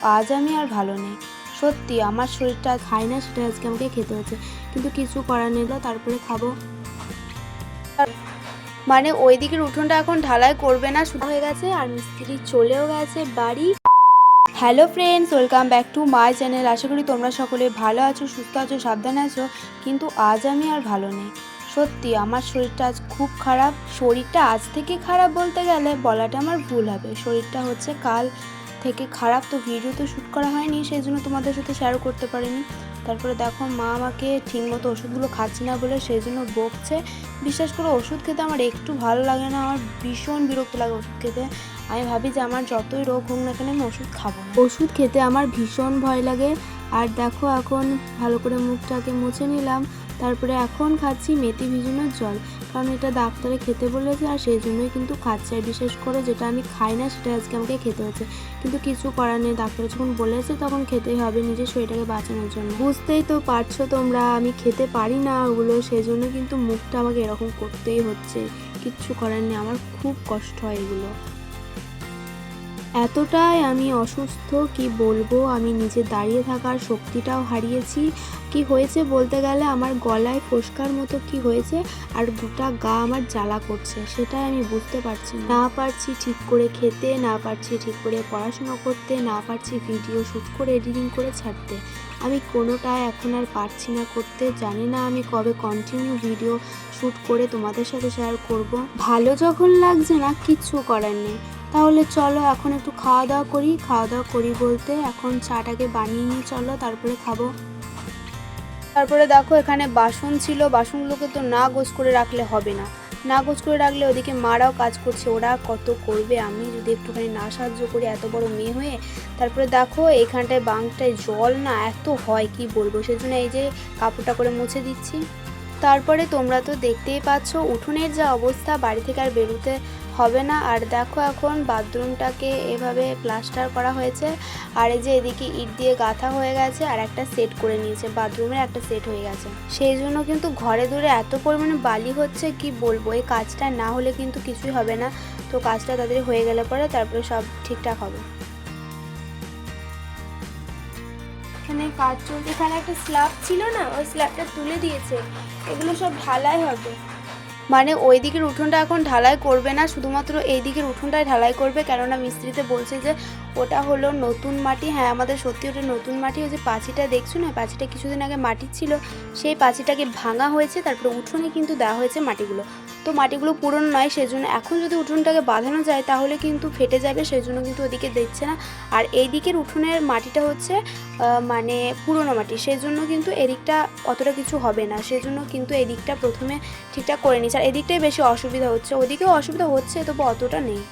আজ আমি আর ভালো নেই। সত্যি আমার শরীরটা খায় না, সেটা আজকে আমাকে খেতে হচ্ছে। কিন্তু কিছু করার নেই, তারপরে খাবো। মানে ওই দিকের উঠোনটা এখন ঢালাই করবে না, শুরু হয়ে গেছে আর মিস্ত্রি চলেও গেছে বাড়ি। Hello friends, welcome back to my channel. আশা করি তোমরা সকলে ভালো আছো, সুস্থ আছো, সাবধানে আছো। কিন্তু আজ আমি আর ভালো নেই। সত্যি আমার শরীরটা আজ খুব খারাপ। শরীরটা আজ থেকে খারাপ বলতে গেলে বলাটা আমার ভুল হবে। শরীরটা হচ্ছে কাল থেকে খারাপ, তো ভিডিও তো শ্যুট করা হয়নি, সেই জন্য তোমাদের সাথে শেয়ার করতে পারিনি। তারপরে দেখো মা আমাকে ঠিকমতো ওষুধগুলো খাচ্ছি না বলে সেই জন্য বকছে। বিশেষ করে ওষুধ খেতে আমার একটু ভালো লাগে না, আমার ভীষণ বিরক্ত লাগে ওষুধ খেতে। আমি ভাবি যে আমার যতই রোগ হোক না কেন আমি ওষুধ খাবো না। ওষুধ খেতে আমার ভীষণ ভয় লাগে। আর দেখো এখন ভালো করে মুখটাকে মুছে নিলাম, তারপরে এখন খাচ্ছি মেথি ভিজানোর জল, কারণ এটা ডাক্তারে খেতে বলেছে আর সেই জন্যই কিন্তু খাচ্ছি। আর বিশেষ করে যেটা আমি খাই না সেটা আজকে আমাকে খেতে হচ্ছে, কিন্তু কিছু করার নেই। ডাক্তার যখন বলেছে তখন খেতেই হবে নিজের শরীরটাকে বাঁচানোর জন্য। বুঝতেই তো পারছো তোমরা, আমি খেতে পারি না ওগুলো, সেই জন্য কিন্তু মুখটা আমাকে এরকম করতেই হচ্ছে। কিচ্ছু করার নেই, আমার খুব কষ্ট হয় এগুলো। এতটাই আমি অসুস্থ কি বলবো, আমি নিজে দাঁড়িয়ে থাকার শক্তিটাও হারিয়েছি। কি হয়েছে বলতে গেলে আমার গলায় ফোস্কার মতো কি হয়েছে, আর গোটা গা আমার জ্বালা করছে, সেটাই আমি বুঝতে পারছি না। পারছি ঠিক করে খেতে, না পারছি ঠিক করে পড়াশোনা করতে, না পারছি ভিডিও শ্যুট করে এডিটিং করে ছাড়তে। আমি কোনোটাই এখন আর পারছি না করতে। জানি না আমি কবে কন্টিনিউ ভিডিও শ্যুট করে তোমাদের সাথে শেয়ার করব। ভালো যখন লাগছে না, কিচ্ছু করার নেই। তাহলে চলো এখন একটু খাওয়া দাওয়া করি। খাওয়া দাওয়া করি বলতে এখন চাটাকে বানিয়ে নিই, চলো তারপরে খাবো। তারপরে দেখো এখানে বাসন ছিল, বাসনগুলোকে তো না গোছ করে রাখলে হবে না। না গোছ করে রাখলে ওদিকে মারাও কাজ করছে, ওরা কত করবে, আমি যদি একটুখানি না সাহায্য করি এত বড় মেয়ে হয়ে। তারপরে দেখো এখানটায় বাংটায় জল না এত হয় কি বলবো, সেজন্য এই যে কাপড়টা করে মুছে দিচ্ছি। তারপরে তোমরা তো দেখতেই পাচ্ছ উঠোনের যা অবস্থা, বাড়ি থেকে আর বেরোতে হবে না। আর দেখো এখন বাথরুমটাকে এভাবে প্লাস্টার করা হয়েছে, আর এই যে এদিকে ইট দিয়ে গাঁথা হয়ে গেছে, আর একটা সেট করে নিয়েছে, বাথরুমের একটা সেট হয়ে গেছে। সেই জন্য কিন্তু ঘরে দূরে এত পরিমাণে বালি হচ্ছে কি বলবো, এই কাজটা না হলে কিন্তু কিছুই হবে না। তো কাজটা তাড়াতাড়ি হয়ে গেলে পরে তারপরে সব ঠিকঠাক হবে। এখানে কাজ চলছে, এখানে একটা স্ল্যাব ছিল না, ওই স্ল্যাবটা তুলে দিয়েছে, এগুলো সব ঢালাই হবে। মানে ওই দিকের উঠোনটা এখন ঢালাই করবে না, শুধুমাত্র এই দিকের উঠোনটাই ঢালাই করবে, কেননা মিস্ত্রিতে বলছে যে ওটা হলো নতুন মাটি। হ্যাঁ আমাদের সত্যি ওটা নতুন মাটি। ওই যে পাঁচিটা দেখছো না, পাঁচিটা কিছুদিন আগে মাটির ছিল, সেই পাঁচিটাকে ভাঙা হয়েছে, তারপরে উঠোনে কিন্তু দেওয়া হয়েছে মাটিগুলো। তো মাটিগুলো পুরনো নয়, সেজন্য এখন যদি উঠোনটাকে বাঁধানো যায় তাহলে কিন্তু ফেটে যাবে, সেই জন্য কিন্তু ওদিকে দিচ্ছে না। আর এই দিকের উঠোনের মাটিটা হচ্ছে মানে পুরনো মাটি, সেই জন্য কিন্তু এদিকটা অতটা কিছু হবে না, সেজন্য কিন্তু এদিকটা প্রথমে ঠিকঠাক করে নিচ্ছে। আর এদিকটাই বেশি অসুবিধা হচ্ছে, ওদিকেও অসুবিধা হচ্ছে তবু অতটা নেই।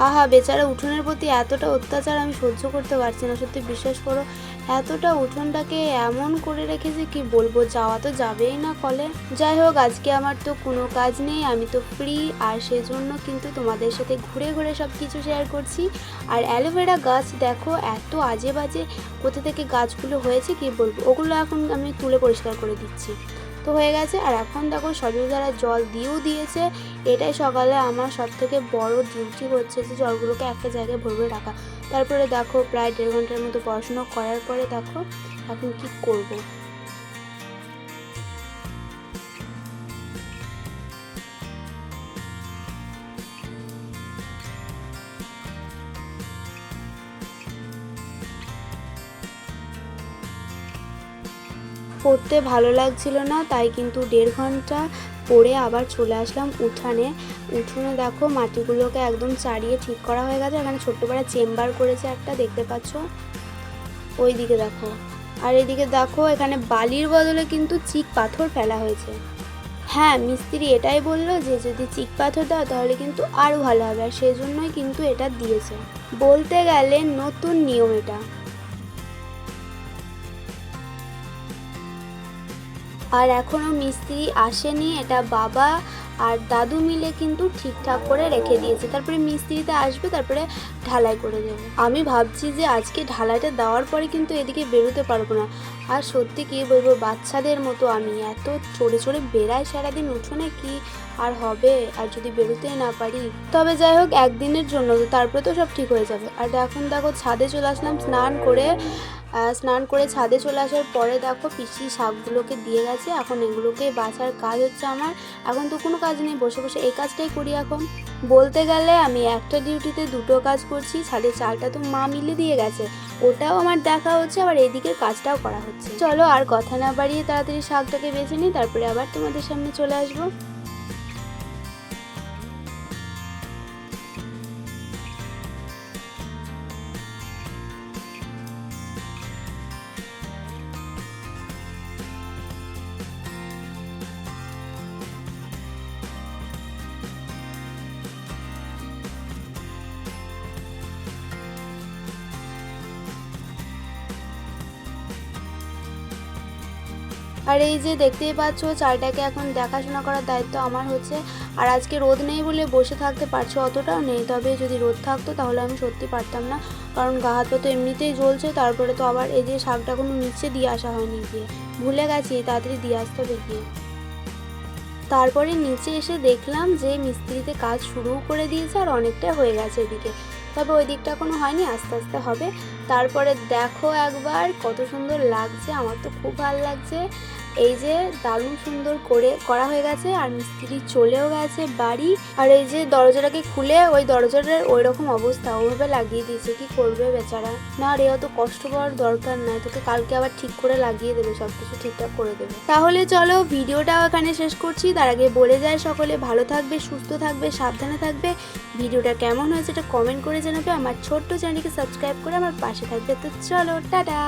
আহা বেচারা উঠোনের প্রতি এতটা অত্যাচার আমি সহ্য করতে পারছি না, সত্যি বিশ্বাস করো। এতটা উঠোনটাকে এমন করে রেখেছে কি বলবো, যাওয়া তো যাবেই না কলে। যাই হোক আজকে আমার তো কোনো কাজ নেই, আমি তো ফ্রি, আর সেজন্য কিন্তু তোমাদের সাথে ঘুরে ঘুরে সব কিছু শেয়ার করছি। আর অ্যালোভেরা গাছ দেখো এত আজে বাজে কোথা থেকে গাছগুলো হয়েছে কি বলবো, ওগুলো এখন আমি তুলে পরিষ্কার করে দিচ্ছি। তো হয়ে গেছে। আর এখন দেখো সজল দ্বারা জল দিয়েও দিয়েছে। এটাই সকালে আমার সব থেকে বড় ডিউটি হচ্ছে যে জলগুলোকে একটা জায়গায় ভরে রাখা। তারপরে দেখো প্রায় 1.5 ঘন্টার মতো পড়াশোনা করার পরে দেখো এখন কি করব। পড়তে ভালো লাগছিল না, তাই কিন্তু 1.5 ঘন্টা পড়ে আবার চলে আসলাম উঠানে। উঠোনে দেখো মাটিগুলোকে একদম চাড়িয়ে ঠিক করা হয়ে গেছে, এখানে ছোট্ট পাড়া চেম্বার করেছে একটা, দেখতে পাচ্ছ ওই দিকে দেখো। আর এদিকে দেখো এখানে বালির বদলে কিন্তু চিক পাথর ফেলা হয়েছে। হ্যাঁ মিস্ত্রি এটাই বললো যে যদি চিক পাথর দাও তাহলে কিন্তু আরও ভালো হবে, আর সেজন্যই কিন্তু এটা দিয়েছে। বলতে গেলে নতুন নিয়ম এটা। আর এখনও মিস্ত্রি আসেনি, এটা বাবা আর দাদু মিলে কিন্তু ঠিকঠাক করে রেখে দিয়েছে। তারপরে মিস্ত্রিতে আসবে, তারপরে ঢালাই করে দেবো। আমি ভাবছি যে আজকে ঢালাইটা দেওয়ার পরে কিন্তু এদিকে বেরোতে পারবো না। আর সত্যি কী বলবো, বাচ্চাদের মতো আমি এত চড়ে চড়ে বেড়াই সারাদিন, উঠোনে কি আর হবে, আর যদি বেরোতেই না পারি। তবে যাই হোক, একদিনের জন্য তো, তারপরে তো সব ঠিক হয়ে যাবে। আর এখন দেখো ছাদে চলে আসলাম স্নান করে ছাদে চলে আসার পরে দেখো পিসি শাকগুলোকে দিয়ে গেছে। এখন এগুলোকে বাছার কাজ হচ্ছে আমার। এখন তো কোনো কাজ নেই, বসে বসে এই কাজটাই করি। এখন বলতে গেলে আমি একটা ডিউটিতে দুটো কাজ করছি। ছাদের চালটা তো মা মিলে দিয়ে গেছে, ওটাও আমার দেখা হচ্ছে, আবার এইদিকের কাজটাও করা হচ্ছে। চলো আর কথা না বাড়িয়ে তাড়াতাড়ি শাকটাকে বেছে নিই, তারপরে আবার তোমাদের সামনে চলে আসবো। আর এই যে দেখতেই পাচ্ছ, চালটাকে এখন দেখাশোনা করার দায়িত্ব আমার হচ্ছে। আর আজকে রোদ নেই বলে বসে থাকতে পারছি, অতটাও নেই। তবে যদি রোদ থাকতো তাহলে আমি সত্যি পারতাম না, কারণ গা হাত পা তো এমনিতেই জ্বলছে। তারপরে তো আবার এই যে শাকটা কোনো নিচে দিয়ে আসা হয়নি, গিয়ে ভুলে গেছি, তাড়াতাড়ি দিয়ে আসতে হবে গিয়ে। তারপরে নিচে এসে দেখলাম যে মিস্ত্রিতে কাজ শুরু করে দিয়েছে, আর অনেকটা হয়ে গেছে এদিকে। তবে ওই দিকটা কোনো হয়নি, আস্তে আস্তে হবে। তারপরে দেখো একবার কত সুন্দর লাগছে, আমার তো খুব ভালো লাগছে। এই যে দারুণ সুন্দর করে করা হয়ে গেছে, আর মিস্ত্রি চলেও গেছে বাড়ি। আর এই যে দরজাটাকে খুলে ওই দরজাটার ওই রকম অবস্থা, ওভাবে লাগিয়ে দিয়েছে। কি করবে বেচারা। না রে, অত কষ্ট পাওয়ার দরকার নাই, তোকে কালকে আবার ঠিক করে লাগিয়ে দেবে, সব কিছু ঠিকঠাক করে দেবে। তাহলে চলো ভিডিওটাও এখানে শেষ করছি। তার আগে বলে যায় সকলে ভালো থাকবে, সুস্থ থাকবে, সাবধানে থাকবে। ভিডিওটা কেমন হয়েছে এটা কমেন্ট করে জানাবে। আমার ছোট্ট চ্যানেলকে সাবস্ক্রাইব করে আমার পাশে থাকবে। তো চলো, টাটা।